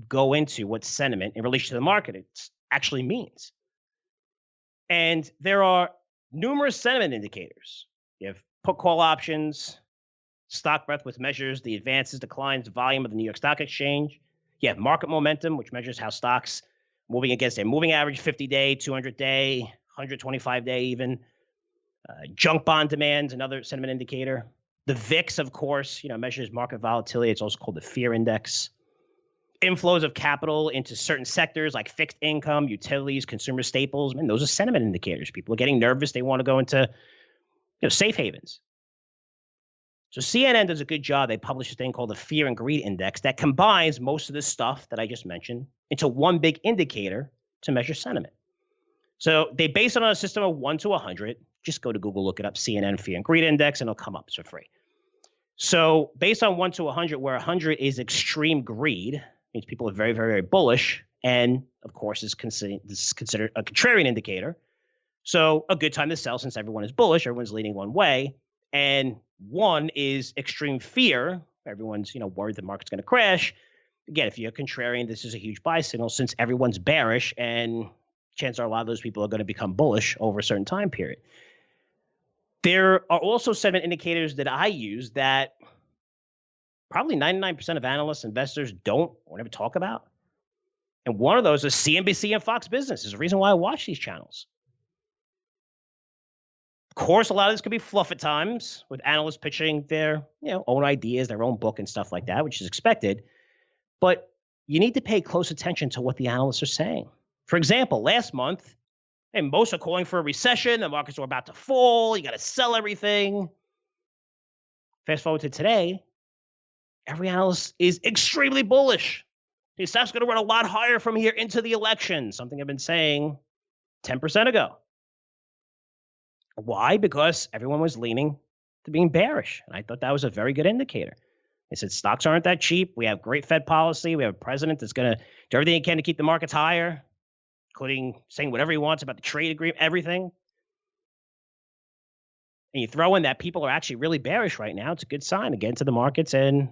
go into what sentiment in relation to the market actually means. And there are numerous sentiment indicators. You have put call options, stock breadth, which measures the advances, declines, volume of the New York Stock Exchange. You have market momentum, which measures how stocks moving against a moving average, 50-day, 200-day, 125-day even. Junk bond demand, another sentiment indicator. The VIX, of course, measures market volatility. It's also called the fear index. Inflows of capital into certain sectors like fixed income, utilities, consumer staples. Man, those are sentiment indicators. People are getting nervous. They want to go into safe havens. So CNN does a good job. They publish a thing called the Fear and Greed Index that combines most of this stuff that I just mentioned into one big indicator to measure sentiment. So they base it on a system of 1 to 100. Just go to Google, look it up, CNN Fear and Greed Index, and it'll come up. It's for free. So based on 1 to 100, where 100 is extreme greed, means people are very, very, very bullish, and of course is considered a contrarian indicator. So a good time to sell since everyone is bullish, everyone's leaning one way. And 1 is extreme fear. Everyone's, worried the market's going to crash. Again, if you're a contrarian, this is a huge buy signal since everyone's bearish, and chances are a lot of those people are going to become bullish over a certain time period. There are also sentiment indicators that I use that probably 99% of analysts, investors don't or never talk about. And one of those is CNBC and Fox Business. There's a reason why I watch these channels. Of course, a lot of this could be fluff at times with analysts pitching their own ideas, their own book and stuff like that, which is expected. But you need to pay close attention to what the analysts are saying. For example, last month, and most are calling for a recession. The markets are about to fall. You got to sell everything. Fast forward to today, every analyst is extremely bullish. The stock's going to run a lot higher from here into the election, something I've been saying 10% ago. Why? Because everyone was leaning to being bearish. And I thought that was a very good indicator. They said stocks aren't that cheap. We have great Fed policy. We have a president that's going to do everything he can to keep the markets higher, including saying whatever he wants about the trade agreement, everything. And you throw in that people are actually really bearish right now. It's a good sign again to the markets, and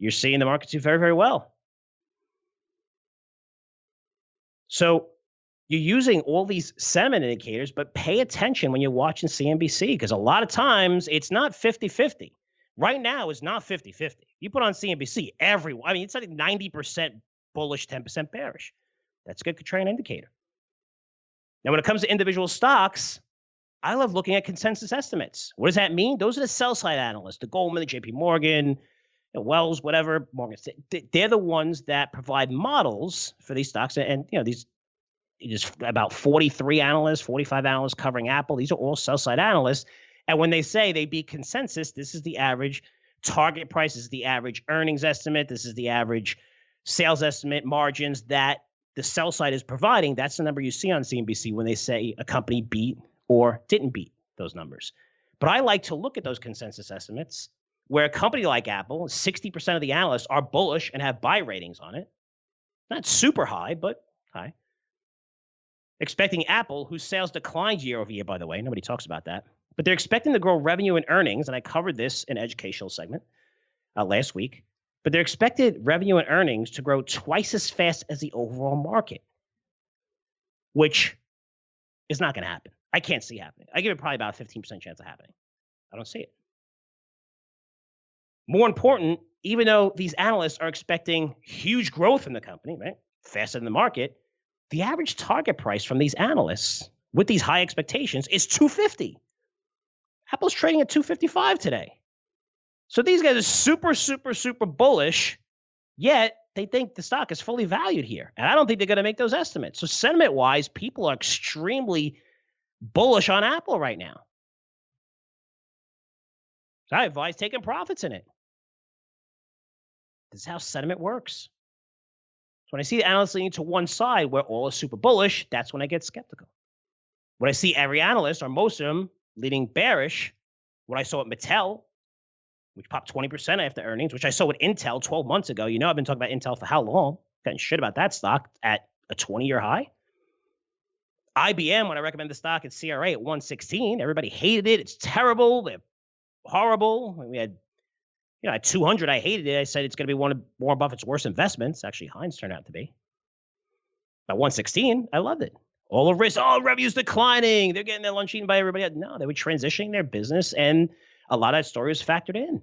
you're seeing the markets do very, very well. So you're using all these sentiment indicators, but pay attention when you're watching CNBC, because a lot of times it's not 50-50. Right now, it's not 50-50. You put on CNBC, it's like 90% bullish, 10% bearish. That's a good contrarian indicator. Now, when it comes to individual stocks, I love looking at consensus estimates. What does that mean? Those are the sell-side analysts, the Goldman, the JP Morgan, Wells, whatever. Morgan. They're the ones that provide models for these stocks. And these just about 43 analysts, 45 analysts covering Apple. These are all sell-side analysts. And when they say they beat consensus, this is the average target price, this is the average earnings estimate, this is the average sales estimate, margins that the sell side is providing. That's the number you see on CNBC when they say a company beat or didn't beat those numbers. But I like to look at those consensus estimates where a company like Apple, 60% of the analysts are bullish and have buy ratings on it. Not super high, but high. Expecting Apple, whose sales declined year over year, by the way, nobody talks about that. But they're expecting to grow revenue and earnings, and I covered this in educational segment last week. But they're expected revenue and earnings to grow twice as fast as the overall market, which is not going to happen. I can't see happening. I give it probably about a 15% chance of happening. I don't see it. More important, even though these analysts are expecting huge growth in the company, right, faster than the market, the average target price from these analysts with these high expectations is $250. Apple's trading at $255 today. So these guys are super, super, super bullish, yet they think the stock is fully valued here. And I don't think they're going to make those estimates. So sentiment-wise, people are extremely bullish on Apple right now. So I advise taking profits in it. This is how sentiment works. So when I see the analysts leaning to one side where all is super bullish, that's when I get skeptical. When I see every analyst, or most of them, leaning bearish, what I saw at Mattel, which popped 20% after earnings, which I saw with Intel 12 months ago. You know, I've been talking about Intel for how long? Gotten shit about that stock at a 20-year high. IBM, when I recommend the stock at CRA at 116, everybody hated it. It's terrible. They're horrible. We had, at 200, I hated it. I said it's going to be one of Warren Buffett's worst investments. Actually, Heinz turned out to be. At 116, I loved it. All the risk, revenue's declining. They're getting their lunch eaten by everybody else. No, they were transitioning their business, and a lot of that story was factored in.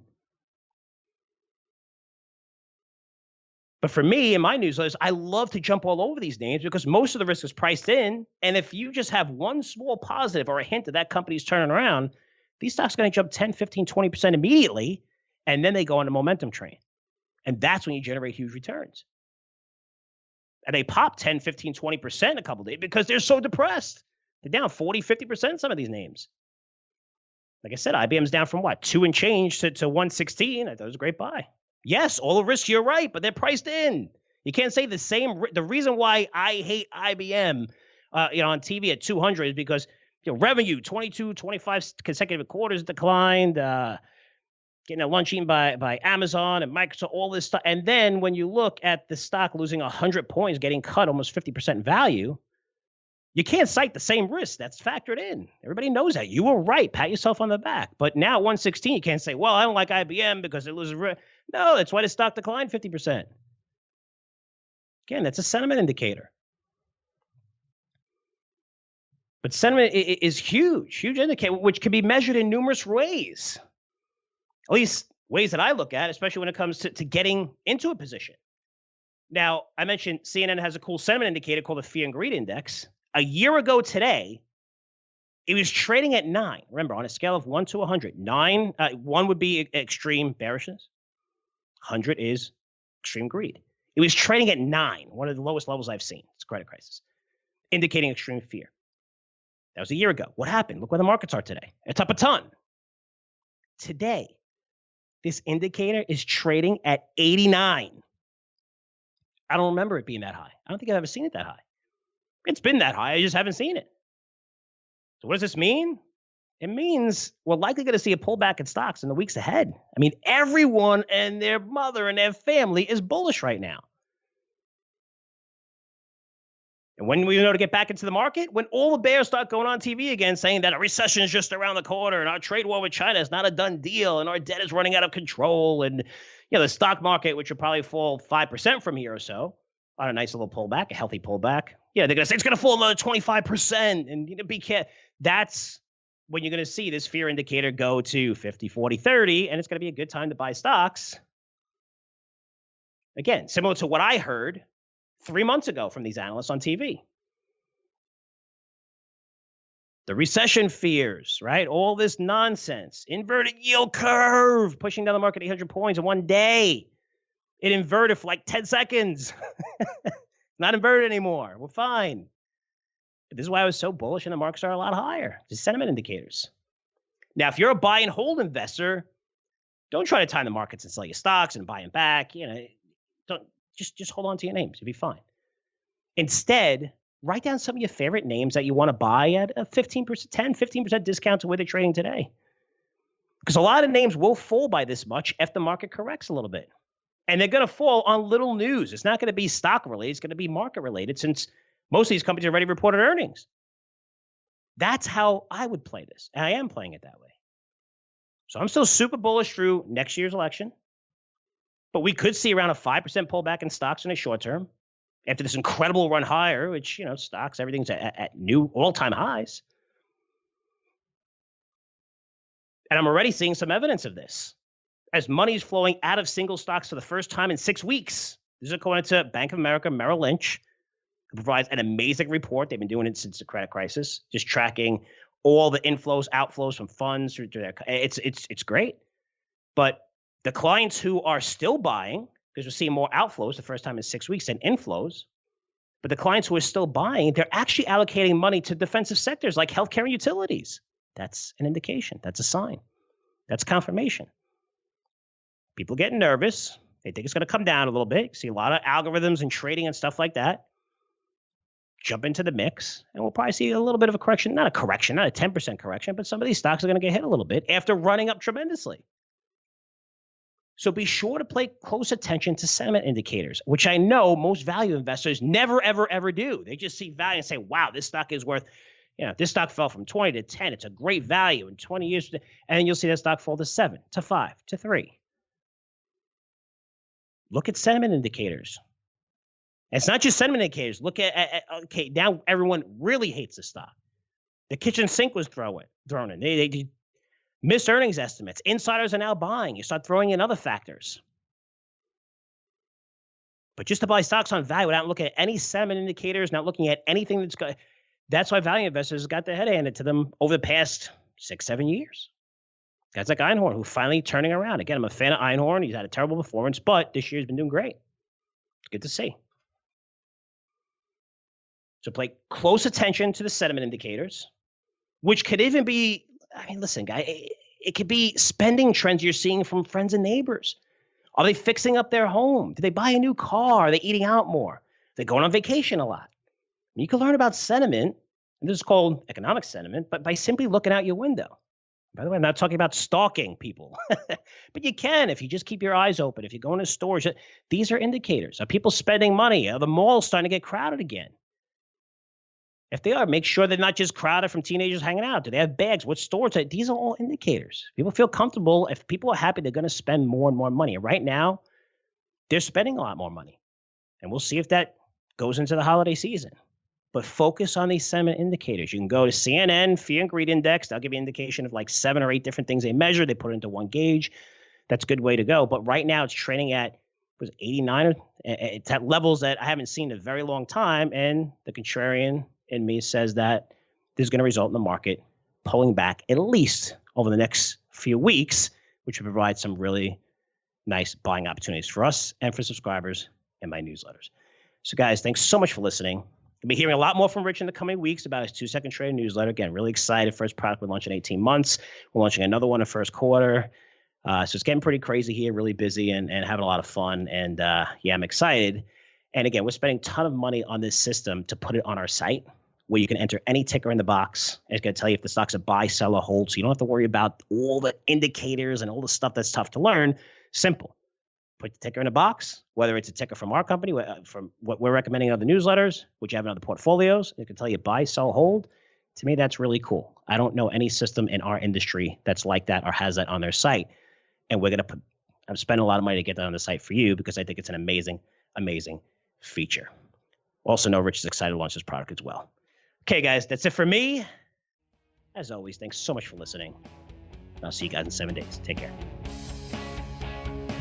But for me, in my newsletters, I love to jump all over these names because most of the risk is priced in. And if you just have one small positive or a hint that that company's turning around, these stocks are going to jump 10, 15, 20% immediately, and then they go on a momentum train. And that's when you generate huge returns. And they pop 10, 15, 20% in a couple of days because they're so depressed. They're down 40, 50% in some of these names. Like I said, IBM's down from what? 2 and change to 116. I thought it was a great buy. Yes, all the risks, you're right, but they're priced in. You can't say the same. The reason why I hate IBM on TV at 200 is because revenue, 22, 25 consecutive quarters declined, getting a lunch eaten by Amazon and Microsoft, all this stuff. And then when you look at the stock losing 100 points, getting cut almost 50% value, you can't cite the same risk. That's factored in. Everybody knows that. You were right. Pat yourself on the back. But now 116, you can't say, well, I don't like IBM because it loses risk. No, that's why the stock declined 50%. Again, that's a sentiment indicator. But sentiment is huge indicator, which can be measured in numerous ways. At least ways that I look at, especially when it comes to getting into a position. Now, I mentioned CNN has a cool sentiment indicator called the Fear and Greed Index. A year ago today, it was trading at 9. Remember, on a scale of 1 to 100, 9, 1 would be extreme bearishness. 100 is extreme greed. It was trading at 9, one of the lowest levels I've seen. It's a credit crisis, indicating extreme fear. That was a year ago. What happened? Look where the markets are today. It's up a ton. Today, this indicator is trading at 89. I don't remember it being that high. I don't think I've ever seen it that high. It's been that high. I just haven't seen it. So what does this mean? It means we're likely going to see a pullback in stocks in the weeks ahead. I mean, everyone and their mother and their family is bullish right now. And when we know to get back into the market? When all the bears start going on TV again saying that a recession is just around the corner and our trade war with China is not a done deal and our debt is running out of control and the stock market, which will probably fall 5% from here or so, on a nice little pullback, a healthy pullback. They're going to say it's going to fall another 25% and be careful. That's when you're going to see this fear indicator go to 50, 40, 30, and it's going to be a good time to buy stocks. Again, similar to what I heard 3 months ago from these analysts on TV. The recession fears, right? All this nonsense. Inverted yield curve, pushing down the market 800 points in one day. It inverted for like 10 seconds. Not inverted anymore. We're fine. But this is why I was so bullish and the markets are a lot higher. Just sentiment indicators. Now, if you're a buy and hold investor, don't try to time the markets and sell your stocks and buy them back. Don't just hold on to your names. You'll be fine. Instead, write down some of your favorite names that you want to buy at a 15%, 10, 15% discount to where they're trading today. Because a lot of names will fall by this much if the market corrects a little bit. And they're going to fall on little news. It's not going to be stock related. It's going to be market related since most of these companies already reported earnings. That's how I would play this. And I am playing it that way. So I'm still super bullish through next year's election. But we could see around a 5% pullback in stocks in the short term after this incredible run higher, which, stocks, everything's at new all-time highs. And I'm already seeing some evidence of this as money is flowing out of single stocks for the first time in 6 weeks. This is according to Bank of America Merrill Lynch, who provides an amazing report. They've been doing it since the credit crisis, just tracking all the inflows, outflows from funds. It's great. But The clients who are still buying, because we're seeing more outflows the first time in 6 weeks than inflows, but the clients who are still buying, they're actually allocating money to defensive sectors like healthcare and utilities. That's an indication. That's a sign. That's confirmation. People getting nervous. They think it's going to come down a little bit. You see a lot of algorithms and trading and stuff like that. Jump into the mix, and we'll probably see a little bit of a correction. Not a correction, not a 10% correction, but some of these stocks are going to get hit a little bit after running up tremendously. So be sure to pay close attention to sentiment indicators, which I know most value investors never, ever, ever do. They just see value and say, wow, this stock is worth, this stock fell from 20 to 10. It's a great value in 20 years. And then you'll see that stock fall to 7, to 5, to 3. Look at sentiment indicators. And it's not just sentiment indicators. Look at okay, now everyone really hates the stock. The kitchen sink was thrown in. They missed earnings estimates. Insiders are now buying. You start throwing in other factors. But just to buy stocks on value without looking at any sentiment indicators, not looking at anything that's why value investors got their head handed to them over the past 6-7 years. Guys like Einhorn, who finally turning around. Again, I'm a fan of Einhorn. He's had a terrible performance, but this year's been doing great. It's good to see. So pay close attention to the sentiment indicators, which could even be, listen, guy, it could be spending trends you're seeing from friends and neighbors. Are they fixing up their home? Did they buy a new car? Are they eating out more? Are they going on vacation a lot? And you can learn about sentiment, and this is called economic sentiment, but by simply looking out your window. By the way, I'm not talking about stalking people, but you can if you just keep your eyes open. If you go into stores, these are indicators. Are people spending money? Are the malls starting to get crowded again? If they are, make sure they're not just crowded from teenagers hanging out. Do they have bags? What stores? These are all indicators. People feel comfortable. If people are happy, they're going to spend more and more money. And right now, they're spending a lot more money. And we'll see if that goes into the holiday season. But focus on these sentiment indicators. You can go to CNN, Fear and Greed Index. They'll give you an indication of like 7 or 8 different things they measure. They put it into one gauge. That's a good way to go. But right now, it's trading at 89. It's at levels that I haven't seen in a very long time. And the contrarian in me says that this is going to result in the market pulling back at least over the next few weeks, which will provide some really nice buying opportunities for us and for subscribers in my newsletters. So guys, thanks so much for listening. You'll be hearing a lot more from Rich in the coming weeks about his 2-second trading newsletter. Again, really excited. First product we launched in 18 months. We're launching another one in first quarter. So it's getting pretty crazy here, really busy and having a lot of fun. And I'm excited. And again, we're spending a ton of money on this system to put it on our site where you can enter any ticker in the box. And it's going to tell you if the stock's a buy, sell, or hold. So you don't have to worry about all the indicators and all the stuff that's tough to learn. Simple. Put the ticker in a box, whether it's a ticker from our company, from what we're recommending in other newsletters, which you have in other portfolios. It can tell you buy, sell, hold. To me, that's really cool. I don't know any system in our industry that's like that or has that on their site. And I'm spending a lot of money to get that on the site for you because I think it's an amazing, amazing feature. Also know Rich is excited to launch this product as well. Okay, guys, that's it for me. As always, thanks so much for listening. I'll see you guys in 7 days. Take care.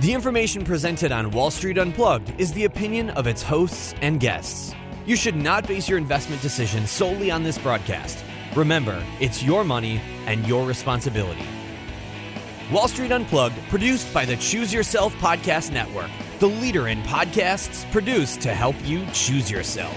The information presented on Wall Street Unplugged is the opinion of its hosts and guests. You should not base your investment decisions solely on this broadcast. Remember, it's your money and your responsibility. Wall Street Unplugged, produced by the Choose Yourself Podcast Network, the leader in podcasts produced to help you choose yourself.